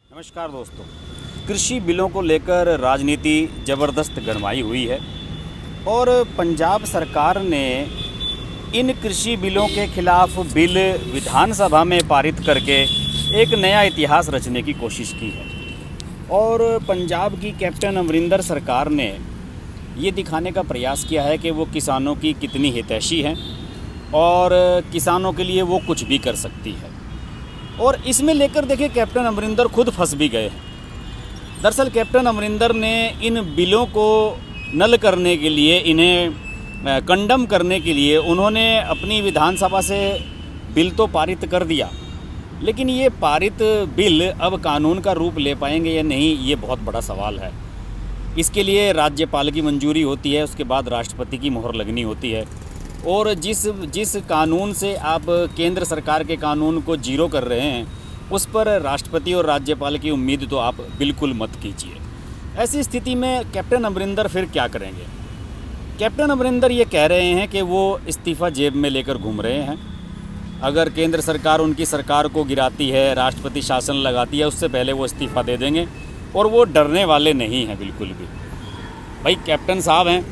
नमस्कार दोस्तों, कृषि बिलों को लेकर राजनीति ज़बरदस्त गरमाई हुई है और पंजाब सरकार ने इन कृषि बिलों के खिलाफ बिल विधानसभा में पारित करके एक नया इतिहास रचने की कोशिश की है। और पंजाब की कैप्टन अमरिंदर सरकार ने ये दिखाने का प्रयास किया है कि वो किसानों की कितनी हितैषी हैं और किसानों के लिए वो कुछ भी कर सकती है। और इसमें लेकर देखिए, कैप्टन अमरिंदर खुद फंस भी गए हैं। दरअसल कैप्टन अमरिंदर ने इन बिलों को नल करने के लिए, इन्हें कंडम करने के लिए उन्होंने अपनी विधानसभा से बिल तो पारित कर दिया, लेकिन ये पारित बिल अब कानून का रूप ले पाएंगे या नहीं, ये बहुत बड़ा सवाल है। इसके लिए राज्यपाल की मंजूरी होती है, उसके बाद राष्ट्रपति की मोहर लगनी होती है। और जिस कानून से आप केंद्र सरकार के कानून को जीरो कर रहे हैं, उस पर राष्ट्रपति और राज्यपाल की उम्मीद तो आप बिल्कुल मत कीजिए। ऐसी स्थिति में कैप्टन अमरिंदर फिर क्या करेंगे? कैप्टन अमरिंदर ये कह रहे हैं कि वो इस्तीफ़ा जेब में लेकर घूम रहे हैं। अगर केंद्र सरकार उनकी सरकार को गिराती है, राष्ट्रपति शासन लगाती है, उससे पहले वो इस्तीफ़ा दे देंगे और वो डरने वाले नहीं हैं बिल्कुल भी। भाई कैप्टन साहब हैं,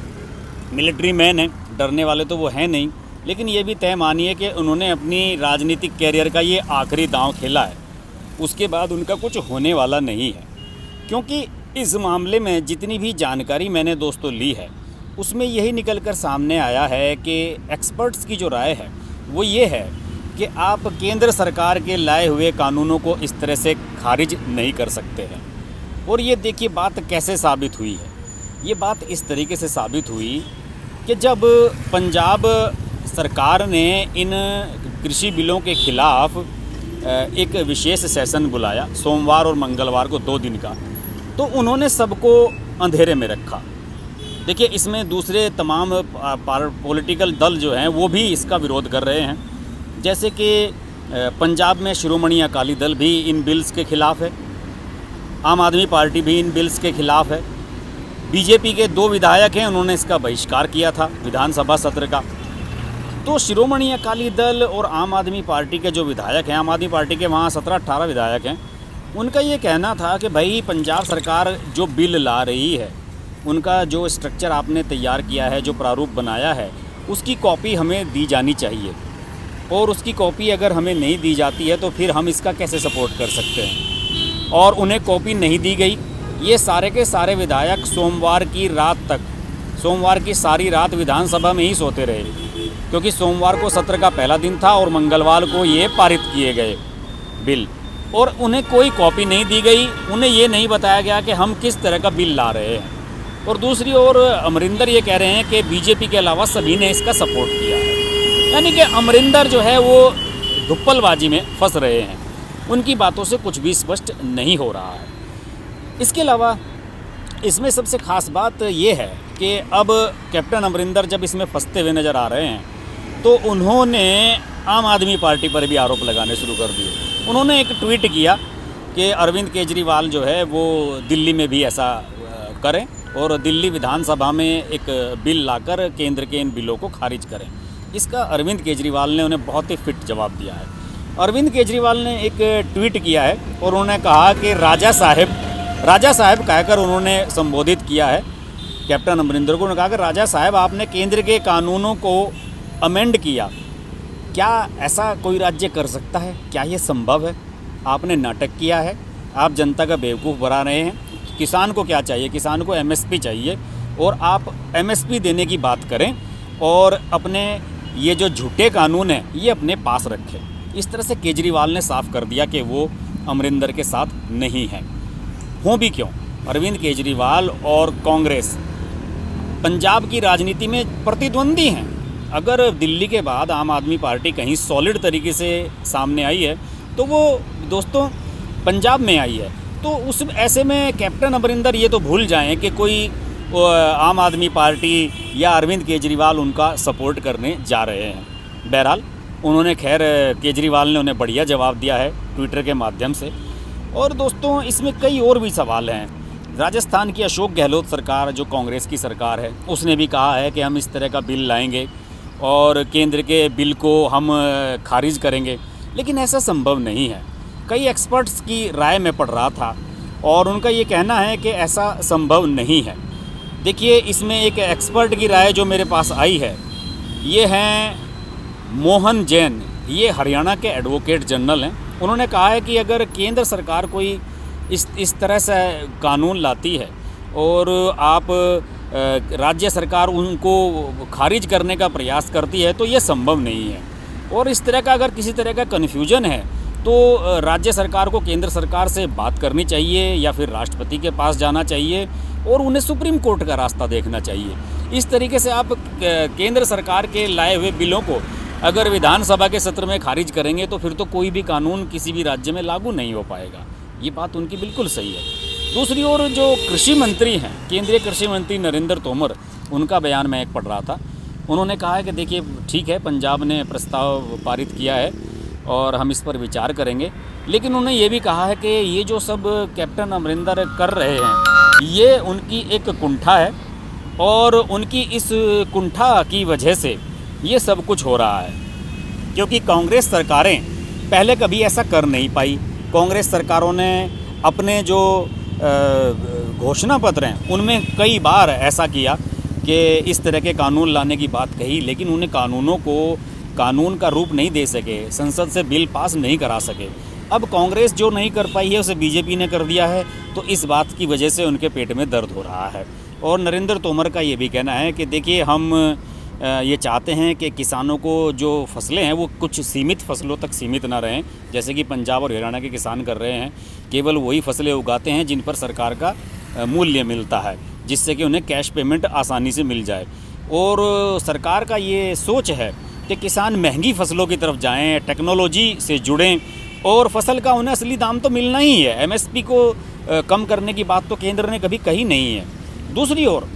मिलिट्री मैन हैं, डरने वाले तो वो हैं नहीं। लेकिन ये भी तय मानिए कि उन्होंने अपनी राजनीतिक कैरियर का ये आखिरी दांव खेला है, उसके बाद उनका कुछ होने वाला नहीं है। क्योंकि इस मामले में जितनी भी जानकारी मैंने दोस्तों ली है, उसमें यही निकल कर सामने आया है कि एक्सपर्ट्स की जो राय है वो ये है कि आप केंद्र सरकार के लाए हुए कानूनों को इस तरह से खारिज नहीं कर सकते हैं। और ये देखिए बात कैसे साबित हुई है। ये बात इस तरीके से साबित हुई कि जब पंजाब सरकार ने इन कृषि बिलों के खिलाफ एक विशेष सेशन बुलाया सोमवार और मंगलवार को 2 दिन का, तो उन्होंने सबको अंधेरे में रखा। देखिए इसमें दूसरे तमाम पॉलिटिकल दल जो हैं वो भी इसका विरोध कर रहे हैं। जैसे कि पंजाब में शिरोमणि अकाली दल भी इन बिल्स के ख़िलाफ़ है, आम आदमी पार्टी भी इन बिल्स के ख़िलाफ़ है, बीजेपी के 2 विधायक हैं, उन्होंने इसका बहिष्कार किया था विधानसभा सत्र का। तो शिरोमणि अकाली दल और आम आदमी पार्टी के जो विधायक हैं, आम आदमी पार्टी के वहाँ 17-18 विधायक हैं, उनका ये कहना था कि भाई पंजाब सरकार जो बिल ला रही है, उनका जो स्ट्रक्चर आपने तैयार किया है, जो प्रारूप बनाया है, उसकी कॉपी हमें दी जानी चाहिए। और उसकी कॉपी अगर हमें नहीं दी जाती है तो फिर हम इसका कैसे सपोर्ट कर सकते हैं। और उन्हें कॉपी नहीं दी गई। ये सारे के सारे विधायक सोमवार की सारी रात विधानसभा में ही सोते रहे, क्योंकि सोमवार को सत्र का पहला दिन था और मंगलवार को ये पारित किए गए बिल, और उन्हें कोई कॉपी नहीं दी गई। उन्हें ये नहीं बताया गया कि हम किस तरह का बिल ला रहे हैं। और दूसरी ओर अमरिंदर ये कह रहे हैं कि बीजेपी के अलावा सभी ने इसका सपोर्ट किया है। यानी कि अमरिंदर जो है वो धुप्पलबाजी में फंस रहे हैं, उनकी बातों से कुछ भी स्पष्ट नहीं हो रहा है। इसके अलावा इसमें सबसे ख़ास बात ये है कि अब कैप्टन अमरिंदर जब इसमें फंसते हुए नज़र आ रहे हैं, तो उन्होंने आम आदमी पार्टी पर भी आरोप लगाने शुरू कर दिए। उन्होंने एक ट्वीट किया कि अरविंद केजरीवाल जो है वो दिल्ली में भी ऐसा करें और दिल्ली विधानसभा में एक बिल लाकर केंद्र के इन बिलों को खारिज करें। इसका अरविंद केजरीवाल ने उन्हें बहुत ही फिट जवाब दिया है। अरविंद केजरीवाल ने एक ट्वीट किया है और उन्होंने कहा कि राजा साहब कहकर उन्होंने संबोधित किया है कैप्टन अमरिंदर को। उन्होंने कहा कि राजा साहब, आपने केंद्र के कानूनों को अमेंड किया, क्या ऐसा कोई राज्य कर सकता है? क्या ये संभव है? आपने नाटक किया है, आप जनता का बेवकूफ़ बना रहे हैं। किसान को क्या चाहिए? किसान को एमएसपी चाहिए, और आप एमएसपी देने की बात करें और अपने ये जो झूठे कानून हैं ये अपने पास रखें। इस तरह से केजरीवाल ने साफ कर दिया कि वो अमरिंदर के साथ नहीं हैं। हों भी क्यों, अरविंद केजरीवाल और कांग्रेस पंजाब की राजनीति में प्रतिद्वंदी हैं। अगर दिल्ली के बाद आम आदमी पार्टी कहीं सॉलिड तरीके से सामने आई है तो वो दोस्तों पंजाब में आई है। तो उस ऐसे में कैप्टन अमरिंदर ये तो भूल जाएं कि कोई आम आदमी पार्टी या अरविंद केजरीवाल उनका सपोर्ट करने जा रहे हैं। बहरहाल उन्होंने खैर केजरीवाल ने उन्हें बढ़िया जवाब दिया है ट्विटर के माध्यम से। और दोस्तों इसमें कई और भी सवाल हैं। राजस्थान की अशोक गहलोत सरकार, जो कांग्रेस की सरकार है, उसने भी कहा है कि हम इस तरह का बिल लाएंगे और केंद्र के बिल को हम खारिज करेंगे, लेकिन ऐसा संभव नहीं है। कई एक्सपर्ट्स की राय में पढ़ रहा था और उनका ये कहना है कि ऐसा संभव नहीं है। देखिए, इसमें एक एक्सपर्ट की राय जो मेरे पास आई है, ये हैं मोहन जैन, ये हरियाणा के एडवोकेट जनरल हैं। उन्होंने कहा है कि अगर केंद्र सरकार कोई इस तरह से कानून लाती है और आप राज्य सरकार उनको खारिज करने का प्रयास करती है तो ये संभव नहीं है। और इस तरह का अगर किसी तरह का कन्फ्यूजन है तो राज्य सरकार को केंद्र सरकार से बात करनी चाहिए या फिर राष्ट्रपति के पास जाना चाहिए और उन्हें सुप्रीम कोर्ट का रास्ता देखना चाहिए। इस तरीके से आप केंद्र सरकार के लाए हुए बिलों को अगर विधानसभा के सत्र में खारिज करेंगे तो फिर तो कोई भी कानून किसी भी राज्य में लागू नहीं हो पाएगा। ये बात उनकी बिल्कुल सही है। दूसरी ओर जो कृषि मंत्री हैं, केंद्रीय कृषि मंत्री नरेंद्र तोमर, उनका बयान मैं एक पढ़ रहा था। उन्होंने कहा है कि देखिए ठीक है, पंजाब ने प्रस्ताव पारित किया है और हम इस पर विचार करेंगे, लेकिन उन्होंने ये भी कहा है कि ये जो सब कैप्टन अमरिंदर कर रहे हैं ये उनकी एक कुंठा है और उनकी इस कुंठा की वजह से ये सब कुछ हो रहा है, क्योंकि कांग्रेस सरकारें पहले कभी ऐसा कर नहीं पाई। कांग्रेस सरकारों ने अपने जो घोषणा पत्र हैं उनमें कई बार ऐसा किया कि इस तरह के कानून लाने की बात कही, लेकिन उन्हें कानूनों को कानून का रूप नहीं दे सके, संसद से बिल पास नहीं करा सके। अब कांग्रेस जो नहीं कर पाई है उसे बीजेपी ने कर दिया है, तो इस बात की वजह से उनके पेट में दर्द हो रहा है। और नरेंद्र तोमर का ये भी कहना है कि देखिए हम ये चाहते हैं कि किसानों को जो फसलें हैं वो कुछ सीमित फसलों तक सीमित ना रहें, जैसे कि पंजाब और हरियाणा के किसान कर रहे हैं। केवल वही फसलें उगाते हैं जिन पर सरकार का मूल्य मिलता है, जिससे कि उन्हें कैश पेमेंट आसानी से मिल जाए। और सरकार का ये सोच है कि किसान महंगी फसलों की तरफ जाएं, टेक्नोलॉजी से जुड़ें और फसल का उन्हें असली दाम तो मिलना ही है। एमएसपी को कम करने की बात तो केंद्र ने कभी कही नहीं है। दूसरी ओर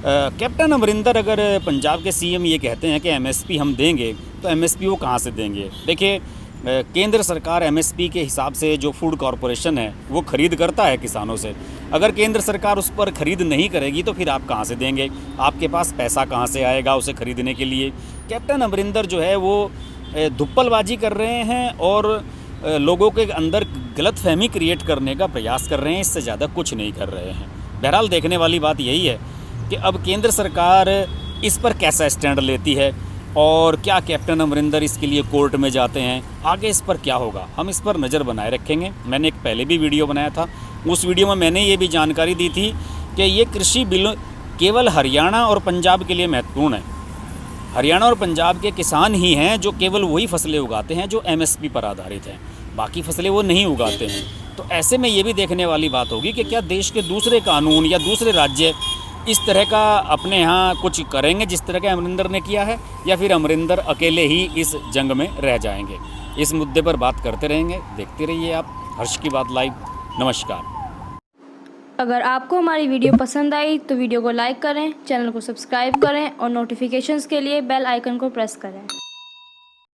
कैप्टन अमरिंदर अगर पंजाब के सीएम ये कहते हैं कि एमएसपी हम देंगे, तो एमएसपी वो कहाँ से देंगे? देखिए, केंद्र सरकार एमएसपी के हिसाब से जो फूड कॉरपोरेशन है वो ख़रीद करता है किसानों से। अगर केंद्र सरकार उस पर ख़रीद नहीं करेगी तो फिर आप कहाँ से देंगे? आपके पास पैसा कहाँ से आएगा उसे ख़रीदने के लिए? कैप्टन अमरिंदर जो है वो धुप्पलबाजी कर रहे हैं और लोगों के अंदर गलतफहमी क्रिएट करने का प्रयास कर रहे हैं, इससे ज़्यादा कुछ नहीं कर रहे हैं। बहरहाल देखने वाली बात यही है कि अब केंद्र सरकार इस पर कैसा स्टैंड लेती है और क्या कैप्टन अमरिंदर इसके लिए कोर्ट में जाते हैं, आगे इस पर क्या होगा, हम इस पर नज़र बनाए रखेंगे। मैंने एक पहले भी वीडियो बनाया था, उस वीडियो में मैंने ये भी जानकारी दी थी कि ये कृषि बिल केवल हरियाणा और पंजाब के लिए महत्वपूर्ण है। हरियाणा और पंजाब के किसान ही हैं जो केवल वही फसलें उगाते हैं जो एमएसपी पर आधारित हैं, बाकी फसलें वो नहीं उगाते हैं। तो ऐसे में ये भी देखने वाली बात होगी कि क्या देश के दूसरे कानून या दूसरे राज्य इस तरह का अपने यहाँ कुछ करेंगे जिस तरह के अमरिंदर ने किया है, या फिर अमरिंदर अकेले ही इस जंग में रह जाएंगे। इस मुद्दे पर बात करते रहेंगे। देखते रहिए आप हर्ष की बात लाइव। नमस्कार। अगर आपको हमारी वीडियो पसंद आई तो वीडियो को लाइक करें, चैनल को सब्सक्राइब करें और नोटिफिकेशंस के लिए बेल आइकन को प्रेस करें।